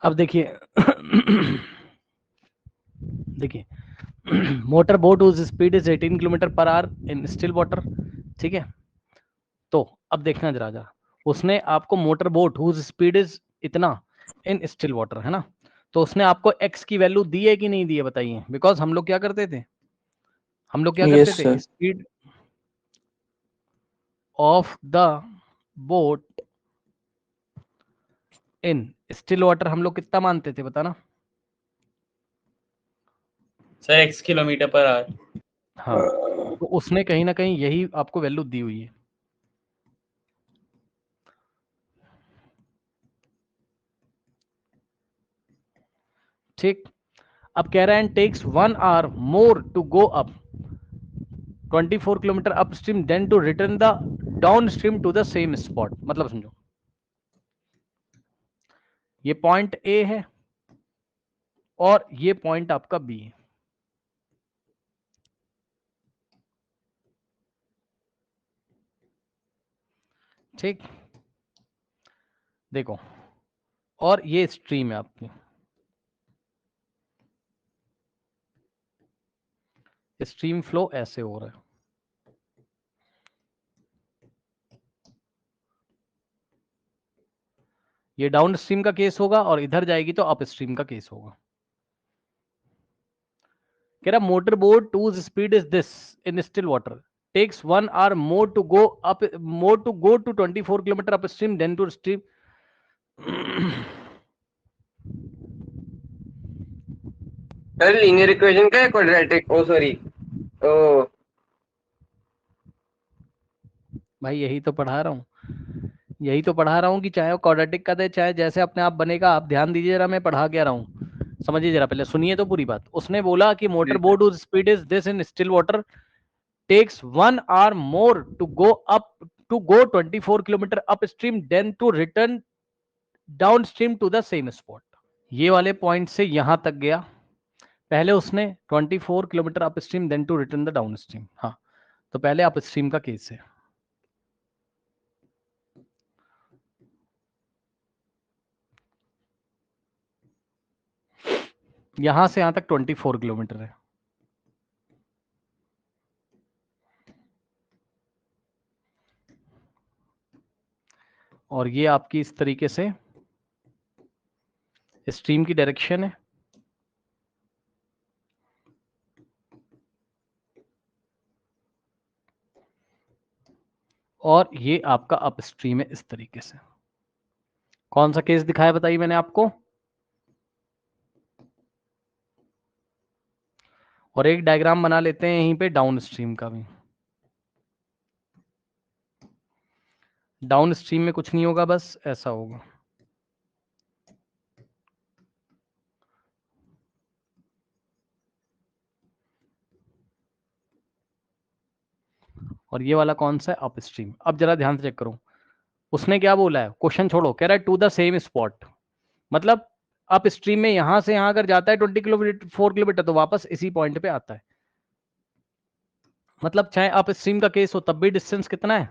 अब देखिए देखिए motor boat whose speed is 18 kilometre per hour in still water, ठीक है। तो अब देखना जरा उसने आपको motor boat whose speed is इतना इन स्टिल वाटर, है ना, तो उसने आपको एक्स की वैल्यू दी है कि नहीं दी है बताइए। बिकॉज हम लोग क्या करते थे, yes sir. Speed of the boat in still water हम लोग कितना मानते थे बताना। Sir x kilometre per our. हाँ, तो उसने कहीं ना कहीं यही आपको वैल्यू दी हुई है, ठीक। अब कह रहा है takes 1 hour more to go up 24 kilometre upstream then to return the downstream to the same spot. मतलब समझो, ये पॉइंट ए है और ये पॉइंट आपका बी है, ठीक। देखो, और ये स्ट्रीम है आपकी, स्ट्रीम फ्लो ऐसे हो रहा है, ये डाउन स्ट्रीम का केस होगा और इधर जाएगी तो अप स्ट्रीम का केस होगा। कह रहा motor boat whose speed is this in still water takes 1 hour more to go up, more to go to 24 kilometre upstream then to stream. Sir linear equation का है quadratic, ओ sorry, ओ भाई यही तो पढ़ा रहा हूँ, यही तो पढ़ा रहा हूँ कि चाहे वो क्वाड्रेटिक का दे चाहे जैसे अपने आप बनेगा। आप ध्यान दीजिए जरा, मैं पढ़ा क्या रहा हूँ, समझिए जरा, पहले सुनिए तो पूरी बात। उसने बोला कि मोटर जी boat whose speed is this in still water takes 1 hour more to go up, to go 24 kilometre upstream then to return downstream to the same spot. ये वाले पॉइंट से यहां तक गया, पहले उसने 24 kilometre upstream then to return the downstream. हाँ, तो पहले अप स्ट्रीम का केस है, यहां से यहां तक 24 किलोमीटर है। और ये आपकी इस तरीके से स्ट्रीम की डायरेक्शन है, और ये आपका अप स्ट्रीम है इस तरीके से। कौन सा केस दिखाया बताइए मैंने आपको। और एक डायग्राम बना लेते हैं यहीं पे डाउन स्ट्रीम का भी। डाउन स्ट्रीम में कुछ नहीं होगा, बस ऐसा होगा। और ये वाला कौन सा है, अप स्ट्रीम। अब जरा ध्यान से चेक करो, उसने क्या बोला है, क्वेश्चन छोड़ो, कह रहा है टू द सेम स्पॉट। मतलब अप स्ट्रीम में यहां से यहां अगर जाता है 20 किलोमीटर 4 किलोमीटर तो वापस इसी पॉइंट पे आता है। मतलब चाहे अप स्ट्रीम का केस हो तब भी डिस्टेंस कितना है,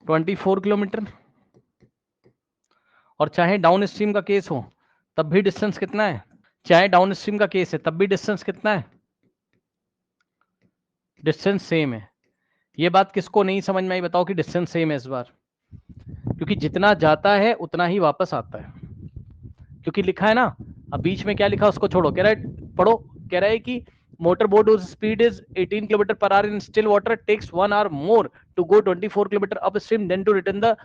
24 किलोमीटर। और चाहे डाउन स्ट्रीम का केस हो तब भी डिस्टेंस कितना है, चाहे डाउन स्ट्रीम का केस है तब भी डिस्टेंस कितना है, डिस्टेंस सेम है। ये बात किसको नहीं समझ में आई बताओ कि डिस्टेंस सेम है इस बार। क्योंकि जितना जाता है उतना ही वापस आता है, क्योंकि लिखा है ना। अब बीच में क्या लिखा उसको छोड़ो, कह रहा है पढ़ो, कह रहा है कि motor boat whose speed is 18 kilometre per hour in still water takes 1 hour more to go 24 kilometre upstream then to return the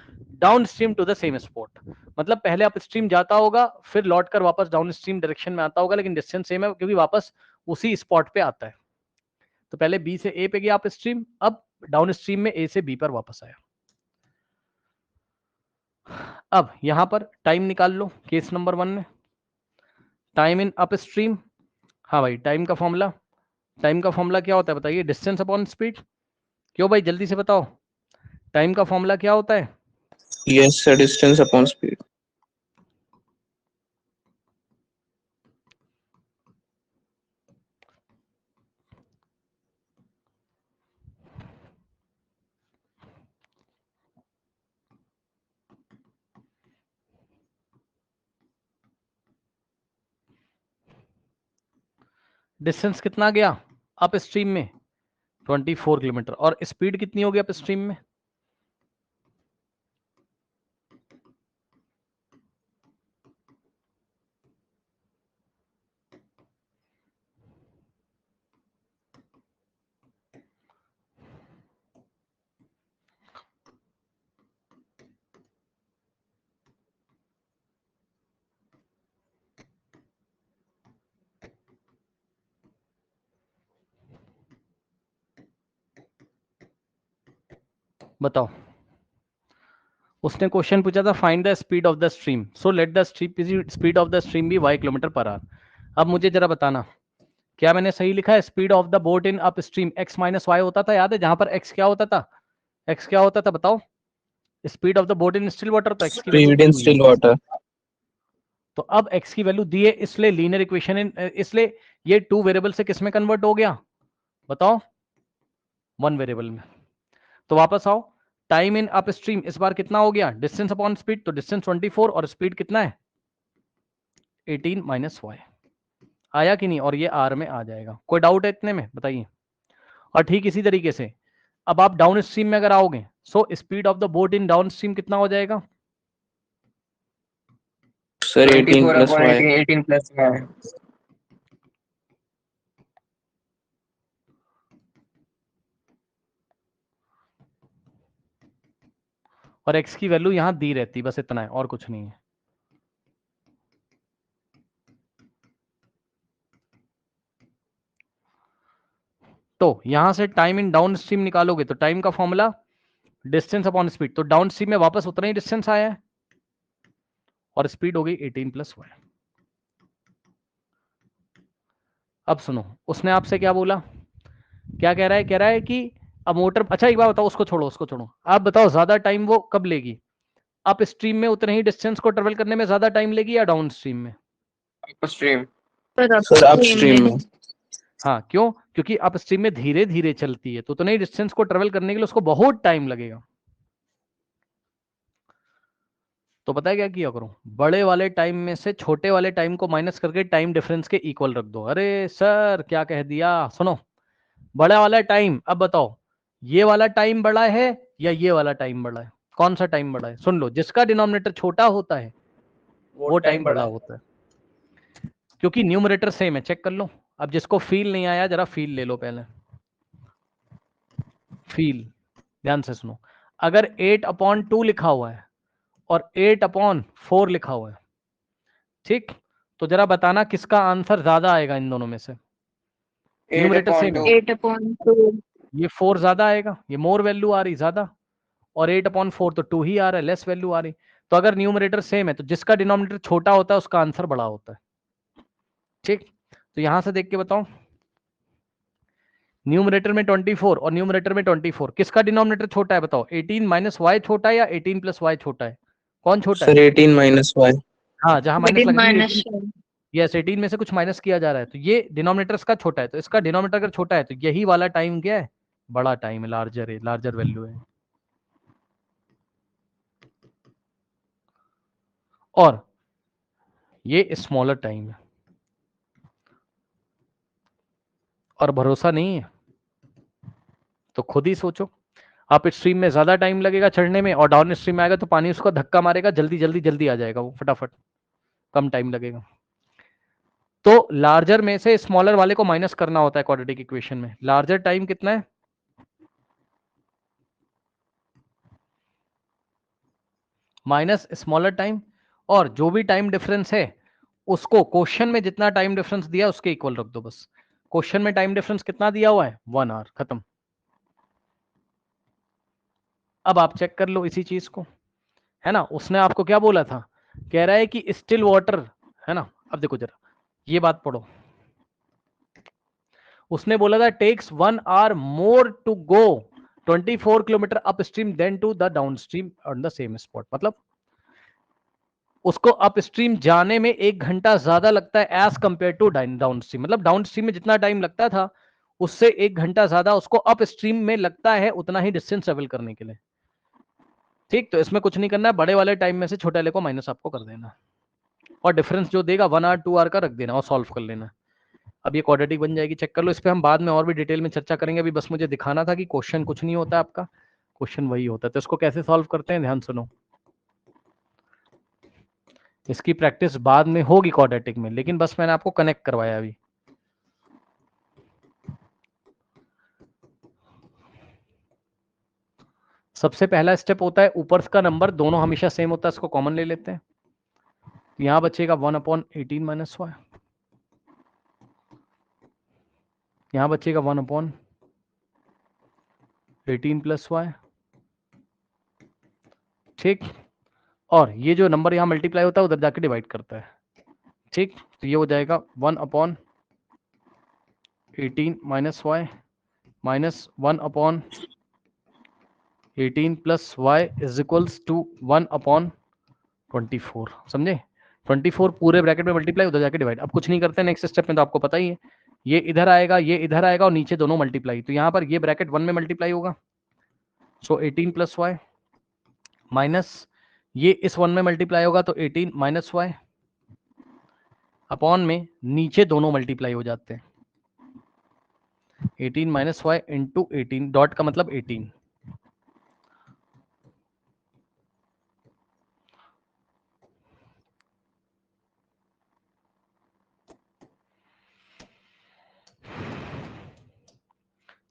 downstream to the same spot. मतलब पहले अप स्ट्रीम जाता होगा, फिर लौट कर वापस down stream direction में आता होगा, लेकिन डिस्टेंस सेम है क्योंकि वापस उसी स्पॉट पे आता है। तो पहले बी से ए पे गया अप स्ट्रीम, अब डाउन स्ट्रीम में ए से बी पर वापस आया। अब यहां पर टाइम निकाल लो केस नंबर 1 में, टाइम इन अप स्ट्रीम। हाँ भाई, टाइम का फॉर्मूला क्या होता है बताइए, डिस्टेंस अपॉन स्पीड। क्यों भाई जल्दी से बताओ, टाइम का फॉर्मूला क्या होता है। Yes sir, distance upon speed. Distance कितना गया अप स्ट्रीम में 24 किलोमीटर, और स्पीड कितनी होगी अप स्ट्रीम में? बताओ, उसने क्वेश्चन पूछा था find the speed of the stream, so let the speed of the stream be y kilometre per hour. अब मुझे जरा बताना, क्या मैंने सही लिखा है? Speed of the boat in upstream x minus y होता था, याद है? जहां पर x क्या होता था? x क्या होता था बताओ? Speed of the boat in still water, तो x की value Speed in still water. तो अब x की वैल्यू दी है, इसलिए लीनियर इक्वेशन इसलिए ये 2 वेरिएबल से किस में कन्वर्ट हो गया बताओ? 1 वेरिएबल में। तो वापस आओ, टाइम इन अप स्ट्रीम इस बार कितना हो गया? डिस्टेंस अपॉन स्पीड, तो डिस्टेंस 24 और स्पीड कितना है? 18 माइनस वाई। आया कि नहीं? और ये आर में आ जाएगा। कोई डाउट है इतने में? बताइए। और ठीक इसी तरीके से अब आप डाउन स्ट्रीम में अगर आओगे, so speed of the boat in down stream कितना हो जाएगा? Sir, 18 24 plus upon y. 18, 18 plus y. और x की वैल्यू यहां दी रहती, बस इतना है और कुछ नहीं है। तो यहां से टाइम इन डाउन स्ट्रीम निकालोगे तो टाइम का फॉर्मूला डिस्टेंस अपॉन स्पीड, तो डाउन स्ट्रीम में वापस उतना ही डिस्टेंस आया है और स्पीड हो गई 18 प्लस वाई। अब सुनो, उसने आपसे क्या बोला? क्या कह रहा है? कह रहा है कि अब मोटर, अच्छा एक बार बताओ, उसको छोड़ो, उसको छोड़ो, आप बताओ ज्यादा टाइम वो कब लेगी? अप स्ट्रीम में उतने ही डिस्टेंस को ट्रेवल करने में ज्यादा टाइम लेगी या डाउन स्ट्रीम में? Upstream. Sir, upstream में. हाँ, क्यों? क्योंकि अप स्ट्रीम में धीरे धीरे चलती है, तो उतने ही डिस्टेंस को ट्रेवल करने के लिए उसको बहुत टाइम लगेगा। तो पता है क्या किया करो? बड़े वाले टाइम में से छोटे वाले टाइम को माइनस करके टाइम डिफरेंस के इक्वल रख दो। अरे सर क्या कह दिया? सुनो, बड़ा वाला टाइम, अब बताओ ये वाला टाइम बड़ा है या ये वाला टाइम बड़ा है? कौन सा टाइम बड़ा है? सुन लो, जिसका डिनोमिनेटर छोटा होता है वो टाइम बड़ा होता है, क्योंकि न्यूमरेटर सेम है। चेक कर लो। अब जिसको फील नहीं आया जरा फील ले लो पहले। फील, ध्यान से सुनो। अगर 8/2 लिखा हुआ है और 8/4 लिखा हुआ है, ठीक, तो जरा बताना किसका आंसर ज्यादा आएगा इन दोनों में से? 8 न्यूमरेटर upon सेम है, 2. 8/2. ये 4 ज्यादा आएगा, ये मोर वैल्यू आ रही ज्यादा, और 8/4 तो 2 ही आ रहा है, लेस वैल्यू आ रही। तो अगर न्यूमरेटर सेम है तो जिसका डिनोमिनेटर छोटा होता है उसका आंसर बड़ा होता है। ठीक, तो यहां से देख के बताओ, न्यूमरेटर में 24 और न्यूमरेटर में 24, किसका डिनोमिनेटर छोटा है बताओ? 18 माइनस वाई छोटा है या 18 प्लस वाई छोटा है? कौन छोटा Sir, है? 18 minus y. हाँ, जहां माइनस 18 लग रही है minus 18, यस 18 में से कुछ माइनस किया जा रहा है, तो ये डिनोमिनेटर इसका छोटा है, तो इसका डिनोमिनेटर अगर छोटा है तो यही वाला टाइम क्या है? बड़ा टाइम है, लार्जर है, लार्जर वैल्यू है। और ये स्मॉलर टाइम है, और भरोसा नहीं है तो खुद ही सोचो। आप स्ट्रीम में ज्यादा टाइम लगेगा चढ़ने में और डाउन स्ट्रीम में आएगा तो पानी उसको धक्का मारेगा, जल्दी जल्दी जल्दी आ जाएगा वो फटाफट, कम टाइम लगेगा। तो लार्जर में से स्मॉलर वाले को माइनस करना होता है क्वाड्रेटिक इक्वेशन में। लार्जर टाइम कितना है? माइनस स्मॉलर टाइम, और जो भी टाइम डिफरेंस है उसको क्वेश्चन में जितना टाइम डिफरेंस दिया उसके इक्वल रख दो बस। क्वेश्चन में टाइम डिफरेंस कितना दिया हुआ है? 1 आवर, खत्म। अब आप चेक कर लो इसी चीज को, है ना? उसने आपको क्या बोला था? कह रहा है कि स्टिल वाटर, है ना? अब देखो जरा ये बात पढ़ो, उसने बोला था takes 1 hour more to go 24 kilometre upstream then to the downstream on the same spot. मतलब उसको अप स्ट्रीम जाने में 1 घंटा ज्यादा लगता है as compare to downstream. मतलब डाउन स्ट्रीम में जितना टाइम लगता था उससे 1 घंटा ज्यादा उसको अप स्ट्रीम में लगता है उतना ही डिस्टेंस ट्रेवल करने के लिए। ठीक, तो इसमें कुछ नहीं करना है, बड़े वाले टाइम में से छोटे वाले को माइनस आपको कर देना और डिफरेंस जो देगा 1 आवर 2 आवर का रख देना और सॉल्व कर लेना। अब ये क्वाड्रेटिक बन जाएगी, चेक कर लो। इस पे हम बाद में और भी डिटेल में चर्चा करेंगे, अभी बस मुझे दिखाना था कि क्वेश्चन कुछ नहीं होता आपका, क्वेश्चन वही होता है। तो इसको कैसे सॉल्व करते हैं, ध्यान सुनो। इसकी प्रैक्टिस बाद में होगी क्वाड्रेटिक में, लेकिन बस मैंने आपको कनेक्ट करवाया अभी। सबसे पहला स्टेप होता है ऊपर का नंबर दोनों हमेशा सेम होता है, इसको कॉमन ले लेते हैं। यहां बचेगा 1/18 माइनस वाई, यहां बचेगा 1/18 प्लस वाई, ठीक। और ये जो नंबर यहां मल्टीप्लाई होता है उधर जाके डिवाइड करता है, ठीक। तो ये हो जाएगा 1/18 minus y minus 1/18 plus y is equals to 1/24, समझे। 24 पूरे ब्रैकेट में मल्टीप्लाई, उधर जाके डिवाइड। अब कुछ नहीं करते नेक्स्ट स्टेप में, तो आपको पता ही है, ये इधर आएगा, ये इधर आएगा और नीचे दोनों मल्टीप्लाई। तो यहाँ पर ये ब्रैकेट 1 में मल्टीप्लाई होगा, सो 18 प्लस वाई माइनस ये इस 1 में मल्टीप्लाई होगा तो 18 माइनस वाई अपॉन में नीचे दोनों मल्टीप्लाई हो जाते हैं, 18 माइनस वाई इंटू 18, डॉट का मतलब 18।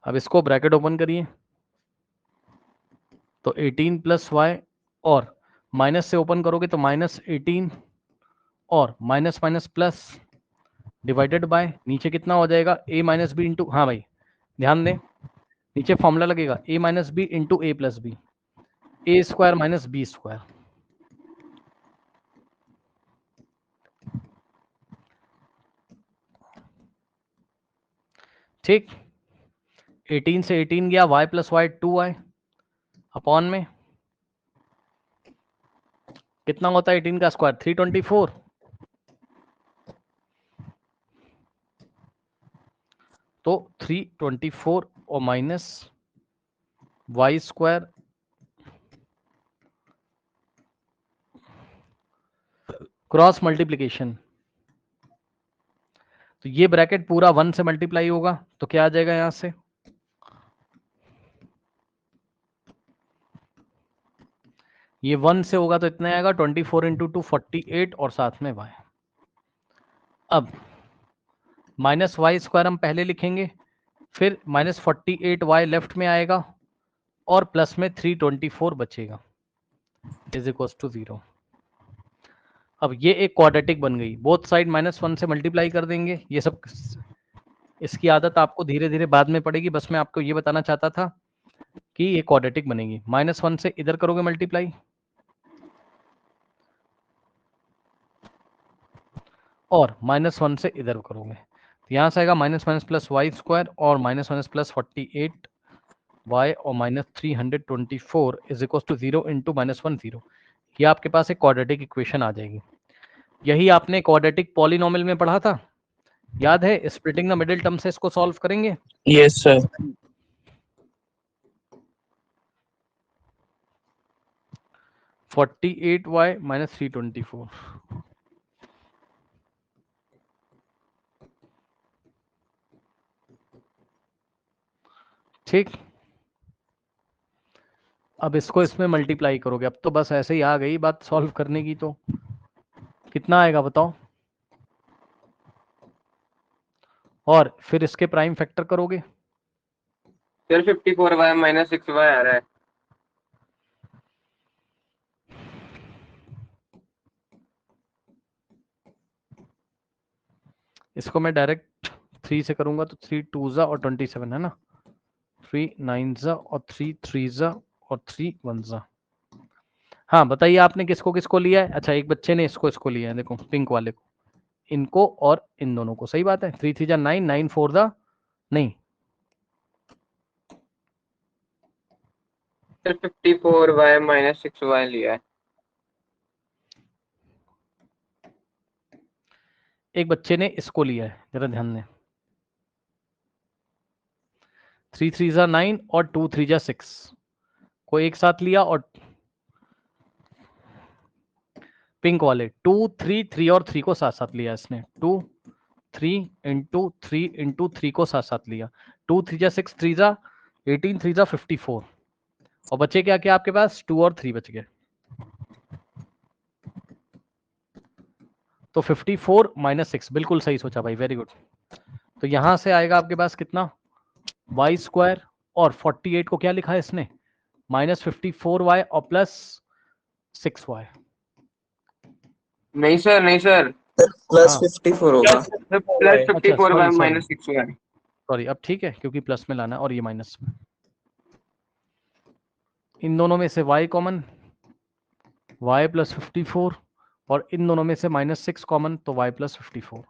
अब इसको ब्रैकेट ओपन करिए तो 18 प्लस वाई और माइनस से ओपन करोगे तो माइनस 18 और minus minus plus divided by नीचे कितना हो जाएगा a माइनस बी इंटू, हाँ भाई ध्यान दें, नीचे फॉर्मूला लगेगा a minus b into a plus b, a square minus b square, ठीक। 18 से 18 गया, y plus Y 2y upon में कितना होता है 18 का स्क्वायर 324, तो 324 और minus y square cross multiplication, तो ये ब्रैकेट पूरा 1 से मल्टीप्लाई होगा तो क्या आ जाएगा यहां से, ये 1 से होगा तो इतना आएगा 24 इंटू 2 48 और साथ में y। अब माइनस वाई स्क्वायर हम पहले लिखेंगे, फिर माइनस 48y लेफ्ट में आएगा और प्लस में 324 बचेगा इज इक्वल टू 0। अब ये एक क्वाड्रेटिक बन गई, बोथ साइड -1 से मल्टीप्लाई कर देंगे। ये सब इसकी आदत आपको धीरे धीरे बाद में पड़ेगी, बस मैं आपको ये बताना चाहता था कि ये क्वाड्रेटिक बनेगी। -1 से इधर करोगे मल्टीप्लाई और -1 से इधर करोगे, तो यहाँ से आएगा minus minus plus y square और माइनस माइनस प्लस 48 वाई और minus 324 is equal to 0 into -1 0। ये आपके पास एक क्वाड्रेटिक इक्वेशन आ जाएगी। यही आपने क्वाड्रेटिक पॉलिनोमियल में पढ़ा था, याद है। स्प्लिटिंग द मिडिल टर्म से इसको सॉल्व करेंगे। Yes, sir. 48y माइनस 324, ठीक। अब इसको इसमें मल्टीप्लाई करोगे, अब तो बस ऐसे ही आ गई बात सॉल्व करने की, तो कितना आएगा बताओ, और फिर इसके प्राइम फैक्टर करोगे, सर 54y माइनस 6y आ रहा है। इसको मैं डायरेक्ट 3 से करूंगा तो 3 2 जा और 27 है ना, 3 9 जा और 3 3 जा और 3 1 जा। हाँ बताइए आपने किसको किसको लिया है। अच्छा एक बच्चे ने इसको लिया है, देखो पिंक वाले को, इनको और इन दोनों को, सही बात है। 3 3 जा 9, 9 4 जा नहीं, सर 54y माइनस 6y लिया है। एक बच्चे ने इसको लिया है, जरा ध्यान दें। 3 3 जा 9 और 2 3 जा 6 को एक साथ लिया, और पिंक वाले 2 3 3 और 3 को साथ साथ लिया इसने, 2 3 इंटू 3 को साथ साथ लिया, 2 3 जा 6, 3 जा 18, 3 जा 54, और बचे क्या क्या आपके पास, 2 और 3 बच गए। तो 54 माइनस 6, बिल्कुल सही सोचा भाई, वेरी गुड। तो यहां से आएगा आपके पास कितना, वाई स्क्वायर, और 48 को क्या लिखा है इसने, माइनस 54y और प्लस 6y। नहीं सर, नहीं सर, सर प्लस हाँ 54 होगा। प्लस अच्छा 54 सॉरी बाय सॉरी माइनस 6 हुआ है। सॉरी, अब ठीक है क्योंकि प्लस में लाना है और ये माइनस में। इन दोनों में से y कॉमन, y प्लस 54, और इन दोनों में से माइनस 6 कॉमन, तो y प्लस 54।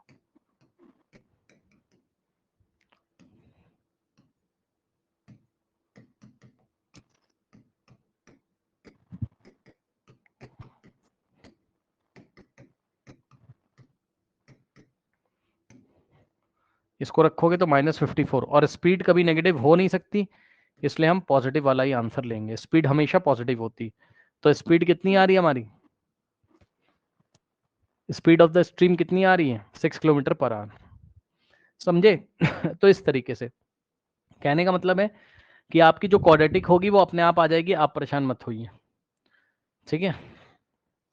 इसको रखोगे तो माइनस 54, और स्पीड कभी नेगेटिव हो नहीं सकती, इसलिए हम पॉजिटिव वाला ही आंसर लेंगे। स्पीड हमेशा पॉजिटिव होती, तो स्पीड कितनी आ रही है हमारी, स्पीड ऑफ द स्ट्रीम कितनी आ रही है, 6 किलोमीटर पर आवर, समझे? तो इस तरीके से कहने का मतलब है कि आपकी जो क्वाड्रेटिक होगी वो अपने आप आ जाएगी, आप परेशान मत होइए, ठीक है।